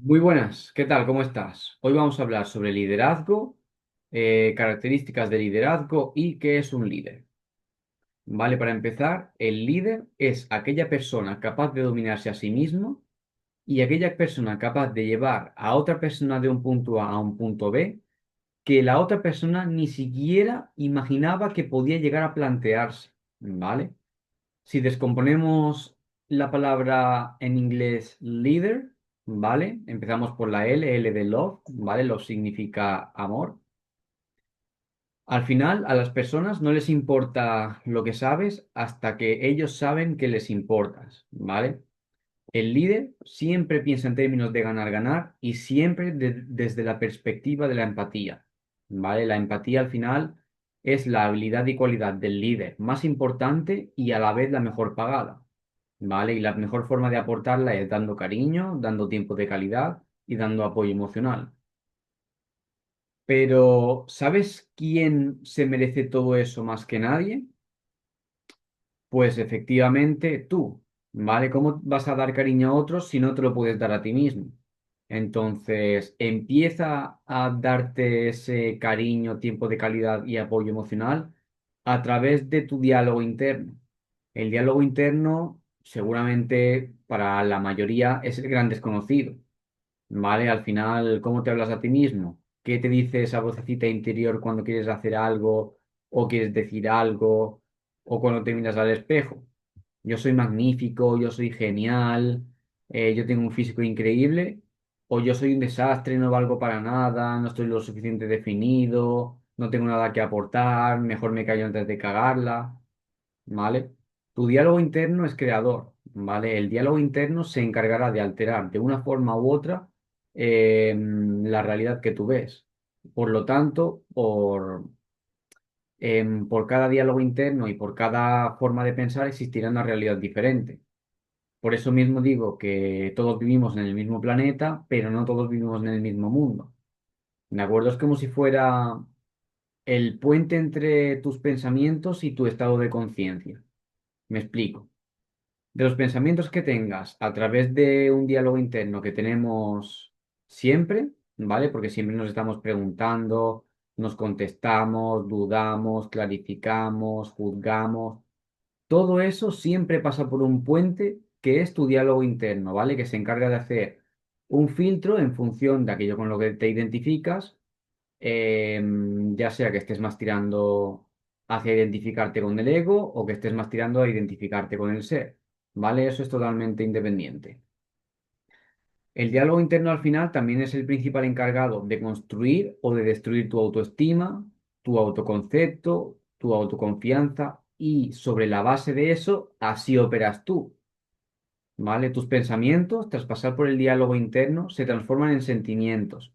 Muy buenas, ¿qué tal? ¿Cómo estás? Hoy vamos a hablar sobre liderazgo, características de liderazgo y qué es un líder. Vale, para empezar, el líder es aquella persona capaz de dominarse a sí mismo y aquella persona capaz de llevar a otra persona de un punto A a un punto B que la otra persona ni siquiera imaginaba que podía llegar a plantearse. ¿Vale? Si descomponemos la palabra en inglés leader, ¿vale? Empezamos por la L de love, ¿vale? Love significa amor. Al final, a las personas no les importa lo que sabes hasta que ellos saben que les importas, ¿vale? El líder siempre piensa en términos de ganar, ganar y siempre desde la perspectiva de la empatía, ¿vale? La empatía al final es la habilidad y cualidad del líder más importante y a la vez la mejor pagada, ¿vale? Y la mejor forma de aportarla es dando cariño, dando tiempo de calidad y dando apoyo emocional. Pero, ¿sabes quién se merece todo eso más que nadie? Pues efectivamente tú, ¿vale? ¿Cómo vas a dar cariño a otros si no te lo puedes dar a ti mismo? Entonces, empieza a darte ese cariño, tiempo de calidad y apoyo emocional a través de tu diálogo interno. El diálogo interno, seguramente para la mayoría, es el gran desconocido, ¿vale? Al final, ¿cómo te hablas a ti mismo? ¿Qué te dice esa vocecita interior cuando quieres hacer algo o quieres decir algo o cuando te miras al espejo? Yo soy magnífico, yo soy genial, yo tengo un físico increíble, o yo soy un desastre, no valgo para nada, no estoy lo suficiente definido, no tengo nada que aportar, mejor me callo antes de cagarla, ¿vale? Tu diálogo interno es creador, ¿vale? El diálogo interno se encargará de alterar de una forma u otra la realidad que tú ves. Por lo tanto, por cada diálogo interno y por cada forma de pensar existirá una realidad diferente. Por eso mismo digo que todos vivimos en el mismo planeta, pero no todos vivimos en el mismo mundo. ¿De acuerdo? Es como si fuera el puente entre tus pensamientos y tu estado de conciencia. Me explico. De los pensamientos que tengas a través de un diálogo interno que tenemos siempre, ¿vale? Porque siempre nos estamos preguntando, nos contestamos, dudamos, clarificamos, juzgamos. Todo eso siempre pasa por un puente que es tu diálogo interno, ¿vale? Que se encarga de hacer un filtro en función de aquello con lo que te identificas, ya sea que estés más tirando hacia identificarte con el ego o que estés más tirando a identificarte con el ser, ¿vale? Eso es totalmente independiente. El diálogo interno al final también es el principal encargado de construir o de destruir tu autoestima, tu autoconcepto, tu autoconfianza y sobre la base de eso, así operas tú, ¿vale? Tus pensamientos, tras pasar por el diálogo interno, se transforman en sentimientos.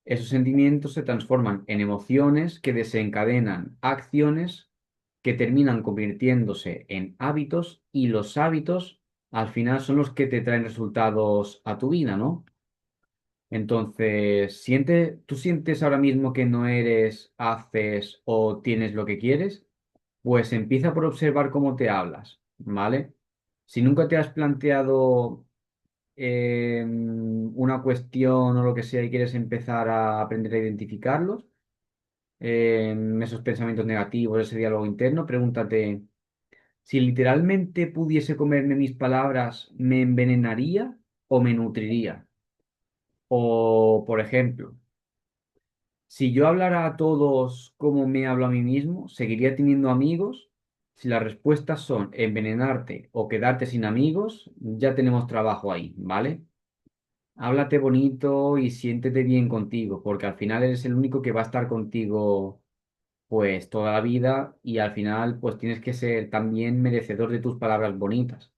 Esos sentimientos se transforman en emociones que desencadenan acciones que terminan convirtiéndose en hábitos y los hábitos al final son los que te traen resultados a tu vida, ¿no? Entonces, ¿tú sientes ahora mismo que no eres, haces o tienes lo que quieres? Pues empieza por observar cómo te hablas, ¿vale? Si nunca te has planteado una cuestión o lo que sea y quieres empezar a aprender a identificarlos, esos pensamientos negativos, ese diálogo interno, pregúntate, si literalmente pudiese comerme mis palabras, ¿me envenenaría o me nutriría? O, por ejemplo, si yo hablara a todos como me hablo a mí mismo, ¿seguiría teniendo amigos? Si las respuestas son envenenarte o quedarte sin amigos, ya tenemos trabajo ahí, ¿vale? Háblate bonito y siéntete bien contigo, porque al final eres el único que va a estar contigo pues toda la vida y al final pues tienes que ser también merecedor de tus palabras bonitas.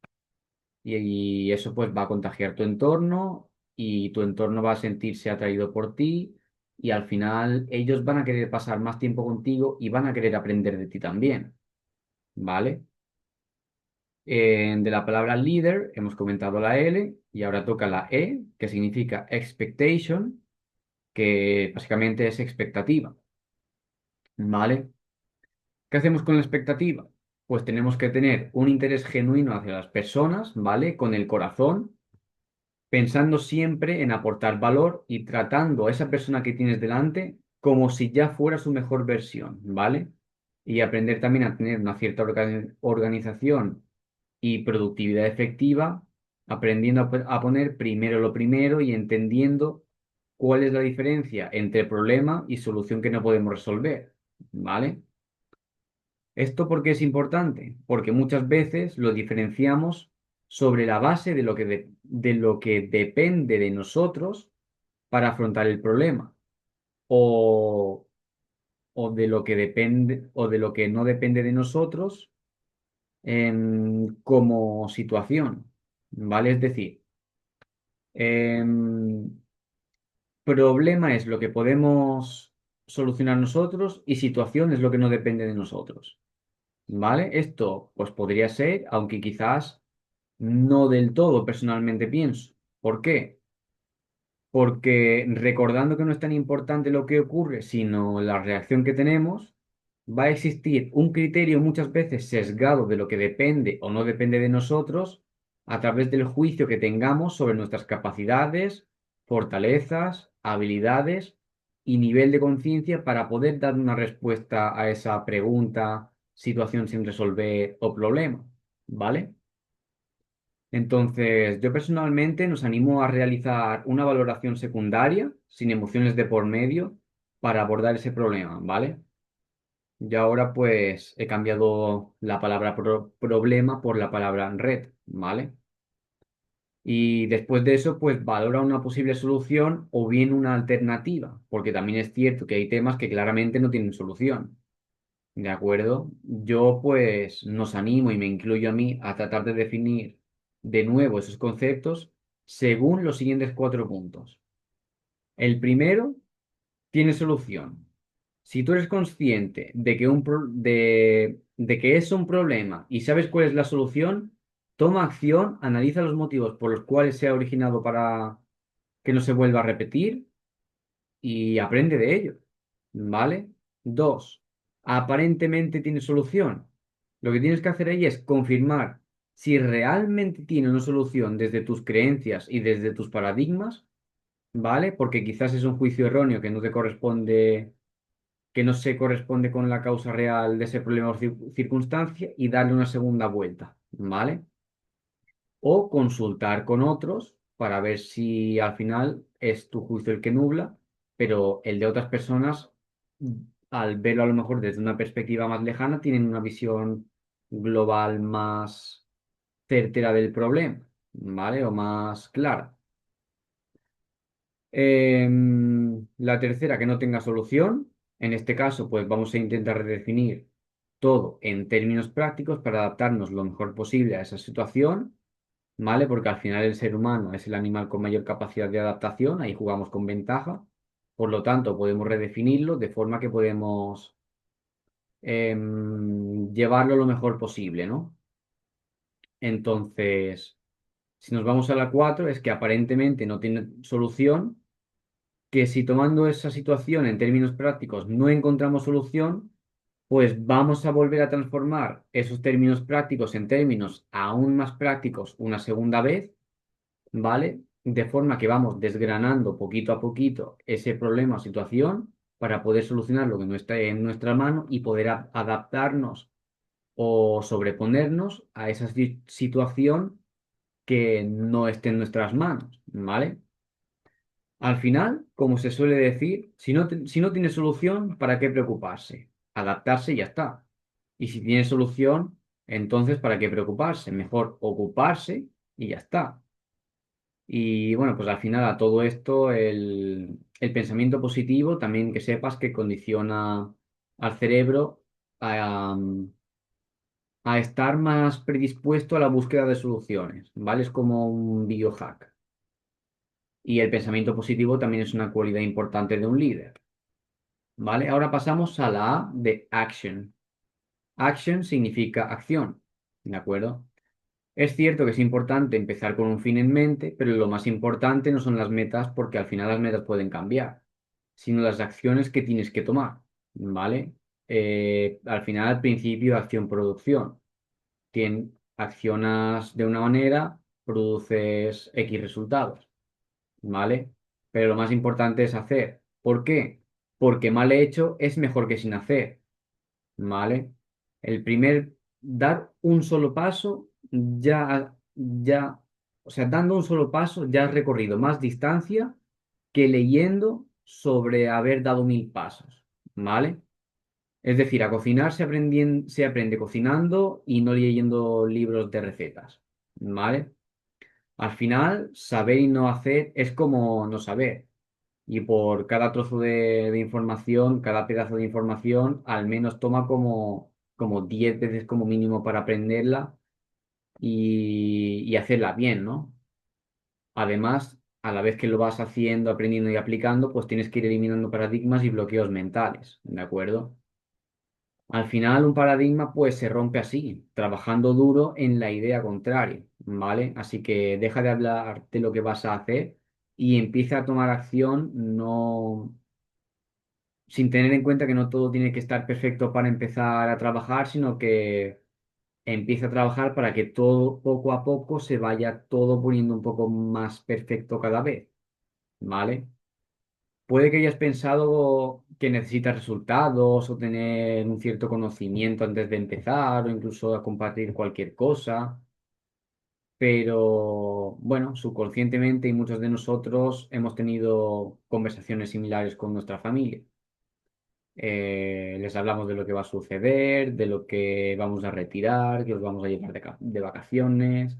Y eso pues va a contagiar tu entorno y tu entorno va a sentirse atraído por ti y al final ellos van a querer pasar más tiempo contigo y van a querer aprender de ti también, ¿vale? De la palabra leader hemos comentado la L y ahora toca la E, que significa expectation, que básicamente es expectativa, ¿vale? ¿Qué hacemos con la expectativa? Pues tenemos que tener un interés genuino hacia las personas, ¿vale? Con el corazón pensando siempre en aportar valor y tratando a esa persona que tienes delante como si ya fuera su mejor versión, ¿vale? Y aprender también a tener una cierta organización y productividad efectiva, aprendiendo a poner primero lo primero y entendiendo cuál es la diferencia entre problema y solución que no podemos resolver, ¿vale? ¿Esto por qué es importante? Porque muchas veces lo diferenciamos sobre la base de lo que depende de nosotros para afrontar el problema o, o de lo que depende o de lo que no depende de nosotros como situación, ¿vale? Es decir, em, problema es lo que podemos solucionar nosotros y situación es lo que no depende de nosotros. ¿Vale? Esto pues podría ser, aunque quizás no del todo personalmente pienso. ¿Por qué? Porque recordando que no es tan importante lo que ocurre, sino la reacción que tenemos, va a existir un criterio muchas veces sesgado de lo que depende o no depende de nosotros a través del juicio que tengamos sobre nuestras capacidades, fortalezas, habilidades y nivel de conciencia para poder dar una respuesta a esa pregunta, situación sin resolver o problema. ¿Vale? Entonces, yo personalmente nos animo a realizar una valoración secundaria, sin emociones de por medio, para abordar ese problema, ¿vale? Yo ahora pues he cambiado la palabra problema por la palabra red, ¿vale? Y después de eso pues valora una posible solución o bien una alternativa, porque también es cierto que hay temas que claramente no tienen solución. ¿De acuerdo? Yo pues nos animo y me incluyo a mí a tratar de definir de nuevo esos conceptos según los siguientes cuatro puntos. El primero tiene solución. Si tú eres consciente de que, de que es un problema y sabes cuál es la solución, toma acción, analiza los motivos por los cuales se ha originado para que no se vuelva a repetir y aprende de ello, ¿vale? Dos, aparentemente tiene solución. Lo que tienes que hacer ahí es confirmar si realmente tiene una solución desde tus creencias y desde tus paradigmas, ¿vale? Porque quizás es un juicio erróneo que no te corresponde, que no se corresponde con la causa real de ese problema o circunstancia y darle una segunda vuelta, ¿vale? O consultar con otros para ver si al final es tu juicio el que nubla, pero el de otras personas, al verlo a lo mejor desde una perspectiva más lejana, tienen una visión global más certera del problema, ¿vale? O más clara. La tercera, que no tenga solución. En este caso, pues vamos a intentar redefinir todo en términos prácticos para adaptarnos lo mejor posible a esa situación. ¿Vale? Porque al final el ser humano es el animal con mayor capacidad de adaptación, ahí jugamos con ventaja, por lo tanto podemos redefinirlo de forma que podemos llevarlo lo mejor posible, ¿no? Entonces, si nos vamos a la 4 es que aparentemente no tiene solución, que si tomando esa situación en términos prácticos no encontramos solución, pues vamos a volver a transformar esos términos prácticos en términos aún más prácticos una segunda vez, ¿vale? De forma que vamos desgranando poquito a poquito ese problema o situación para poder solucionar lo que no está en nuestra mano y poder adaptarnos o sobreponernos a esa situación que no esté en nuestras manos, ¿vale? Al final, como se suele decir, si no tiene solución, ¿para qué preocuparse? Adaptarse y ya está. Y si tiene solución, entonces ¿para qué preocuparse? Mejor ocuparse y ya está. Y bueno, pues al final a todo esto el pensamiento positivo también que sepas que condiciona al cerebro a, a estar más predispuesto a la búsqueda de soluciones, ¿vale? Es como un biohack. Y el pensamiento positivo también es una cualidad importante de un líder, ¿vale? Ahora pasamos a la A de action. Action significa acción, ¿de acuerdo? Es cierto que es importante empezar con un fin en mente, pero lo más importante no son las metas porque al final las metas pueden cambiar, sino las acciones que tienes que tomar, ¿vale? Al final, al principio, acción-producción. Accionas de una manera, produces X resultados, ¿vale? Pero lo más importante es hacer. ¿Por qué? Porque mal hecho es mejor que sin hacer, ¿vale? Dar un solo paso, o sea, dando un solo paso ya has recorrido más distancia que leyendo sobre haber dado 1000 pasos, ¿vale? Es decir, a cocinar se aprende cocinando y no leyendo libros de recetas, ¿vale? Al final, saber y no hacer es como no saber. Y por cada trozo de información, cada pedazo de información, al menos toma como 10 veces como mínimo para aprenderla y hacerla bien, ¿no? Además, a la vez que lo vas haciendo, aprendiendo y aplicando, pues tienes que ir eliminando paradigmas y bloqueos mentales, ¿de acuerdo? Al final, un paradigma pues se rompe así, trabajando duro en la idea contraria, ¿vale? Así que deja de hablar de lo que vas a hacer y empieza a tomar acción, no sin tener en cuenta que no todo tiene que estar perfecto para empezar a trabajar, sino que empieza a trabajar para que todo poco a poco se vaya todo poniendo un poco más perfecto cada vez, ¿vale? Puede que hayas pensado que necesitas resultados o tener un cierto conocimiento antes de empezar o incluso a compartir cualquier cosa, pero bueno, subconscientemente y muchos de nosotros hemos tenido conversaciones similares con nuestra familia. Les hablamos de lo que va a suceder, de lo que vamos a retirar, que os vamos a llevar de vacaciones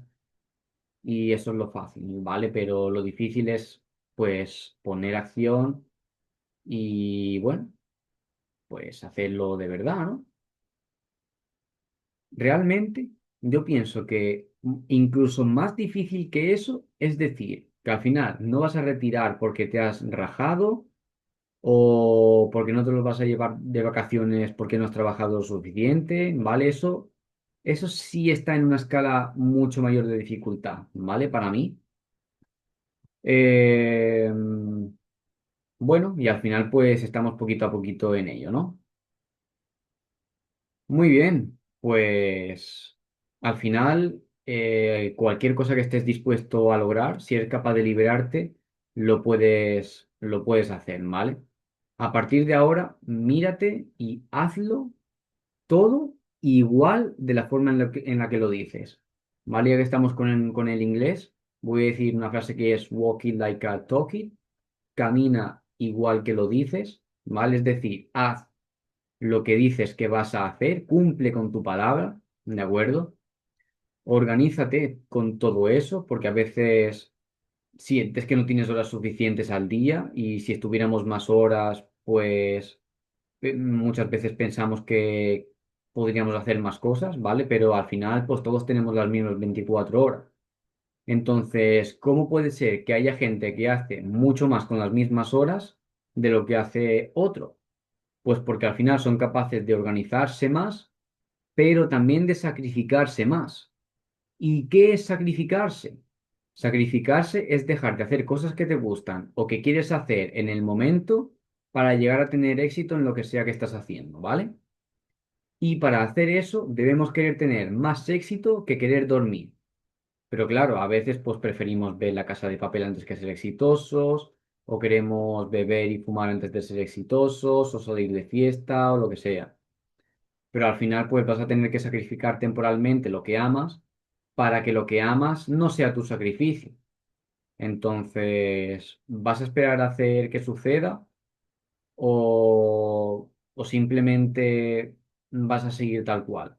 y eso es lo fácil, ¿vale? Pero lo difícil es pues poner acción y bueno, pues hacerlo de verdad, ¿no? Realmente yo pienso que incluso más difícil que eso es decir que al final no vas a retirar porque te has rajado o porque no te los vas a llevar de vacaciones porque no has trabajado lo suficiente, ¿vale? Eso sí está en una escala mucho mayor de dificultad, ¿vale? Para mí. Eh, bueno, y al final pues estamos poquito a poquito en ello, ¿no? Muy bien, pues al final cualquier cosa que estés dispuesto a lograr, si eres capaz de liberarte, lo puedes hacer, ¿vale? A partir de ahora, mírate y hazlo todo igual de la forma en la que lo dices. ¿Vale? Ya que estamos con el inglés, voy a decir una frase que es walk it like a talk it, camina igual que lo dices, ¿vale? Es decir, haz lo que dices que vas a hacer, cumple con tu palabra, ¿de acuerdo? Organízate con todo eso, porque a veces sientes que no tienes horas suficientes al día y si estuviéramos más horas, pues muchas veces pensamos que podríamos hacer más cosas, ¿vale? Pero al final, pues todos tenemos las mismas 24 horas. Entonces, ¿cómo puede ser que haya gente que hace mucho más con las mismas horas de lo que hace otro? Pues porque al final son capaces de organizarse más, pero también de sacrificarse más. ¿Y qué es sacrificarse? Sacrificarse es dejar de hacer cosas que te gustan o que quieres hacer en el momento para llegar a tener éxito en lo que sea que estás haciendo, ¿vale? Y para hacer eso debemos querer tener más éxito que querer dormir. Pero claro, a veces pues preferimos ver La Casa de Papel antes que ser exitosos, o queremos beber y fumar antes de ser exitosos, o salir de fiesta, o lo que sea. Pero al final pues vas a tener que sacrificar temporalmente lo que amas para que lo que amas no sea tu sacrificio. Entonces, ¿vas a esperar a hacer que suceda o simplemente vas a seguir tal cual?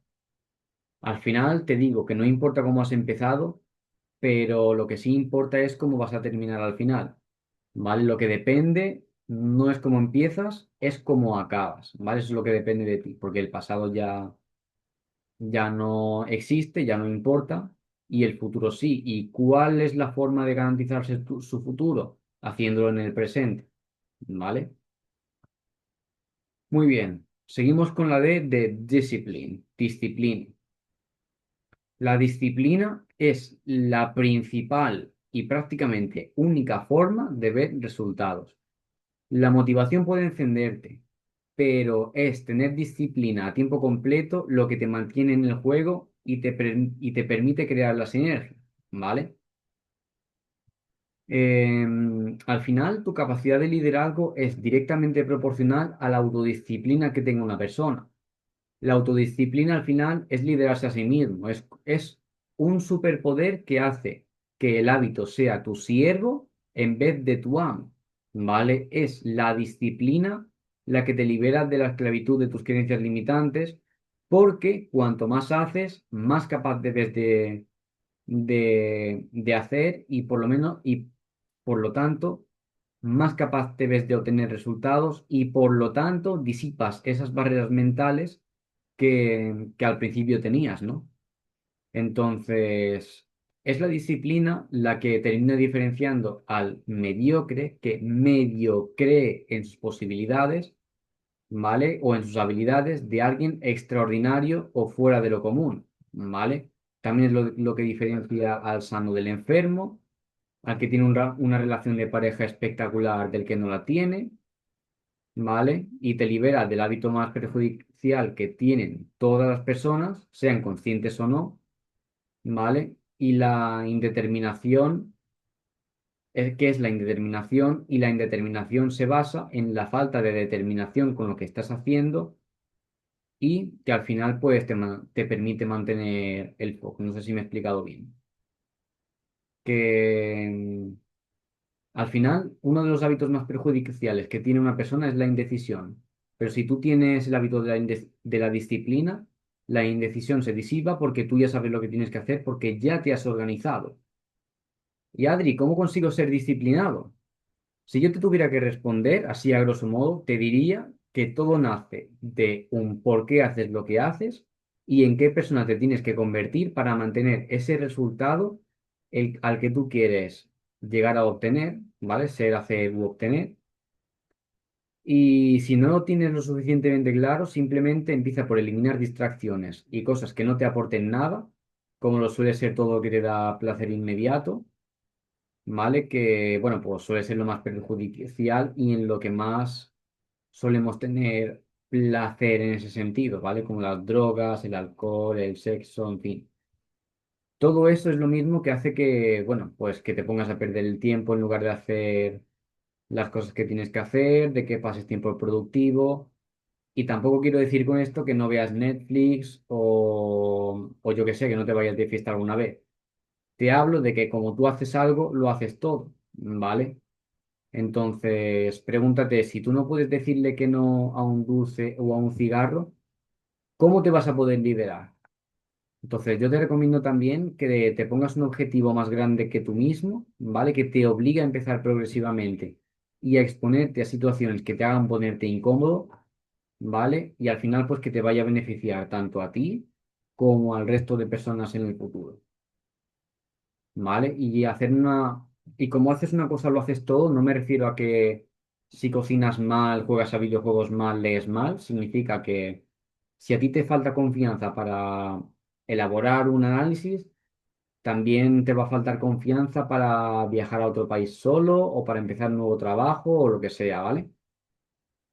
Al final te digo que no importa cómo has empezado, pero lo que sí importa es cómo vas a terminar al final, ¿vale? Lo que depende no es cómo empiezas, es cómo acabas, ¿vale? Eso es lo que depende de ti, porque el pasado ya no existe, ya no importa, y el futuro sí. ¿Y cuál es la forma de garantizarse su futuro? Haciéndolo en el presente, ¿vale? Muy bien. Seguimos con la D de discipline, disciplina. La disciplina es la principal y prácticamente única forma de ver resultados. La motivación puede encenderte, pero es tener disciplina a tiempo completo lo que te mantiene en el juego y te permite crear la sinergia, ¿vale? Al final, tu capacidad de liderazgo es directamente proporcional a la autodisciplina que tenga una persona. La autodisciplina al final es liderarse a sí mismo, es un superpoder que hace que el hábito sea tu siervo en vez de tu amo, ¿vale? Es la disciplina la que te libera de la esclavitud de tus creencias limitantes, porque cuanto más haces, más capaz debes de hacer y por lo menos, y por lo tanto, más capaz te ves de obtener resultados y por lo tanto disipas esas barreras mentales que al principio tenías, ¿no? Entonces, es la disciplina la que termina diferenciando al mediocre que medio cree en sus posibilidades, ¿vale? O en sus habilidades de alguien extraordinario o fuera de lo común, ¿vale? También es lo que diferencia al sano del enfermo, al que tiene una relación de pareja espectacular del que no la tiene, ¿vale? Y te libera del hábito más perjudicial que tienen todas las personas, sean conscientes o no, ¿vale? Y la indeterminación, ¿qué es la indeterminación? Y la indeterminación se basa en la falta de determinación con lo que estás haciendo y que al final pues te permite mantener el foco. No sé si me he explicado bien. Que al final, uno de los hábitos más perjudiciales que tiene una persona es la indecisión. Pero si tú tienes el hábito de la disciplina, la indecisión se disipa porque tú ya sabes lo que tienes que hacer porque ya te has organizado. Y Adri, ¿cómo consigo ser disciplinado? Si yo te tuviera que responder, así a grosso modo, te diría que todo nace de un por qué haces lo que haces y en qué persona te tienes que convertir para mantener ese resultado al que tú quieres llegar a obtener, ¿vale? Ser, hacer u obtener. Y si no lo tienes lo suficientemente claro, simplemente empieza por eliminar distracciones y cosas que no te aporten nada, como lo suele ser todo lo que te da placer inmediato, ¿vale? Que, bueno, pues suele ser lo más perjudicial y en lo que más solemos tener placer en ese sentido, ¿vale? Como las drogas, el alcohol, el sexo, en fin. Todo eso es lo mismo que hace que, bueno, pues que te pongas a perder el tiempo en lugar de hacer las cosas que tienes que hacer, de que pases tiempo productivo. Y tampoco quiero decir con esto que no veas Netflix o yo que sé, que no te vayas de fiesta alguna vez. Te hablo de que como tú haces algo, lo haces todo, ¿vale? Entonces, pregúntate, si tú no puedes decirle que no a un dulce o a un cigarro, ¿cómo te vas a poder liderar? Entonces, yo te recomiendo también que te pongas un objetivo más grande que tú mismo, ¿vale? Que te obligue a empezar progresivamente y a exponerte a situaciones que te hagan ponerte incómodo, ¿vale? Y al final, pues que te vaya a beneficiar tanto a ti como al resto de personas en el futuro, ¿vale? Y como haces una cosa, lo haces todo, no me refiero a que si cocinas mal, juegas a videojuegos mal, lees mal, significa que si a ti te falta confianza para elaborar un análisis, también te va a faltar confianza para viajar a otro país solo o para empezar un nuevo trabajo o lo que sea, ¿vale?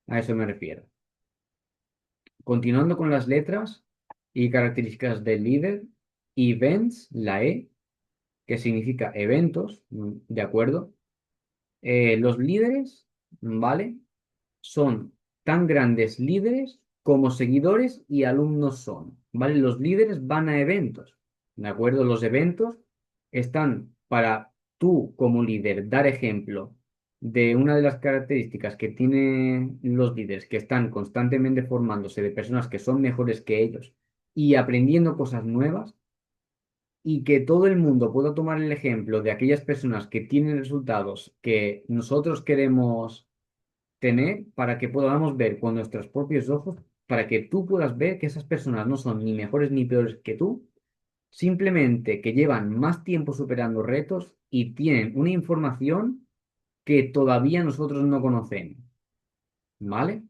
A eso me refiero. Continuando con las letras y características del líder, events, la E, que significa eventos, ¿de acuerdo? Los líderes, ¿vale? Son tan grandes líderes como seguidores y alumnos son, ¿vale? Los líderes van a eventos, ¿de acuerdo? Los eventos están para tú como líder dar ejemplo de una de las características que tienen los líderes que están constantemente formándose de personas que son mejores que ellos y aprendiendo cosas nuevas y que todo el mundo pueda tomar el ejemplo de aquellas personas que tienen resultados que nosotros queremos tener para que podamos ver con nuestros propios ojos, para que tú puedas ver que esas personas no son ni mejores ni peores que tú, simplemente que llevan más tiempo superando retos y tienen una información que todavía nosotros no conocemos, ¿vale?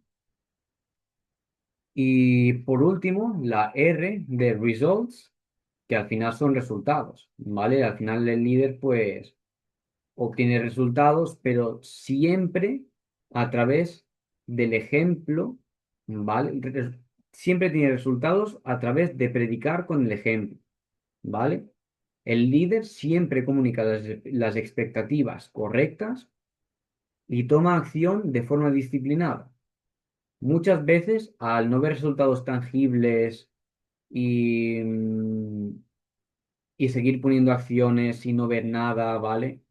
Y por último, la R de results, que al final son resultados, ¿vale? Al final el líder, pues obtiene resultados, pero siempre a través del ejemplo, ¿vale? Siempre tiene resultados a través de predicar con el ejemplo, ¿vale? El líder siempre comunica las expectativas correctas y toma acción de forma disciplinada. Muchas veces, al no ver resultados tangibles y, y seguir poniendo acciones y no ver nada, ¿vale?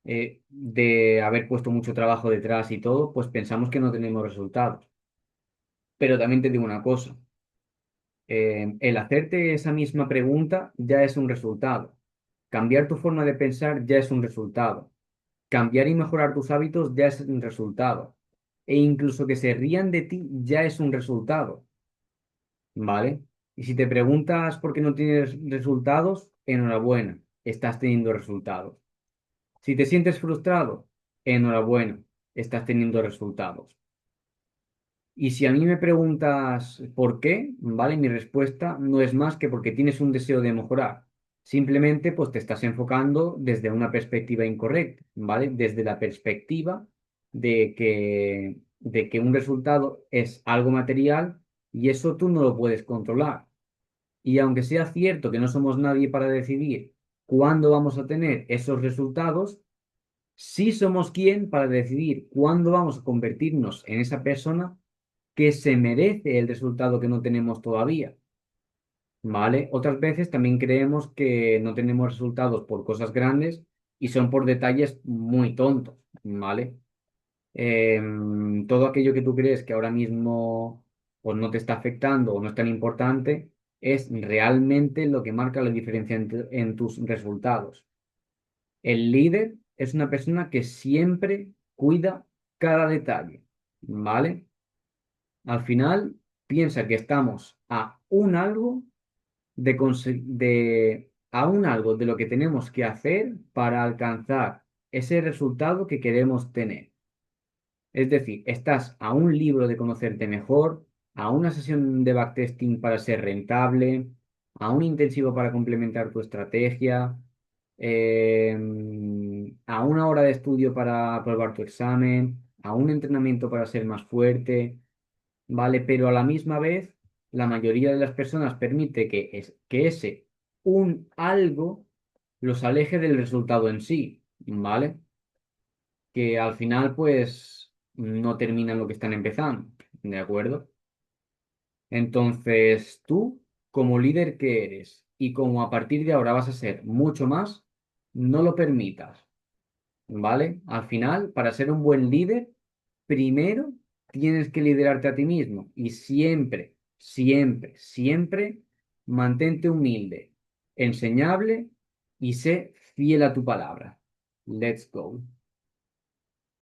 De haber puesto mucho trabajo detrás y todo, pues pensamos que no tenemos resultados. Pero también te digo una cosa, el hacerte esa misma pregunta ya es un resultado. Cambiar tu forma de pensar ya es un resultado. Cambiar y mejorar tus hábitos ya es un resultado. E incluso que se rían de ti ya es un resultado, ¿vale? Y si te preguntas por qué no tienes resultados, enhorabuena, estás teniendo resultados. Si te sientes frustrado, enhorabuena, estás teniendo resultados. Y si a mí me preguntas por qué, ¿vale? Mi respuesta no es más que porque tienes un deseo de mejorar. Simplemente, pues te estás enfocando desde una perspectiva incorrecta, ¿vale? Desde la perspectiva de que un resultado es algo material y eso tú no lo puedes controlar. Y aunque sea cierto que no somos nadie para decidir cuándo vamos a tener esos resultados, sí somos quien para decidir cuándo vamos a convertirnos en esa persona que se merece el resultado que no tenemos todavía, ¿vale? Otras veces también creemos que no tenemos resultados por cosas grandes y son por detalles muy tontos, ¿vale? Todo aquello que tú crees que ahora mismo pues, no te está afectando o no es tan importante es realmente lo que marca la diferencia en tus resultados. El líder es una persona que siempre cuida cada detalle, ¿vale? Al final, piensa que estamos a un algo a un algo de lo que tenemos que hacer para alcanzar ese resultado que queremos tener. Es decir, estás a un libro de conocerte mejor, a una sesión de backtesting para ser rentable, a un intensivo para complementar tu estrategia, a una hora de estudio para aprobar tu examen, a un entrenamiento para ser más fuerte. ¿Vale? Pero a la misma vez, la mayoría de las personas permite que ese un algo los aleje del resultado en sí, ¿vale? Que al final, pues, no terminan lo que están empezando, ¿de acuerdo? Entonces, tú, como líder que eres y como a partir de ahora vas a ser mucho más, no lo permitas. ¿Vale? Al final, para ser un buen líder, primero tienes que liderarte a ti mismo y siempre, siempre, siempre mantente humilde, enseñable y sé fiel a tu palabra. Let's go.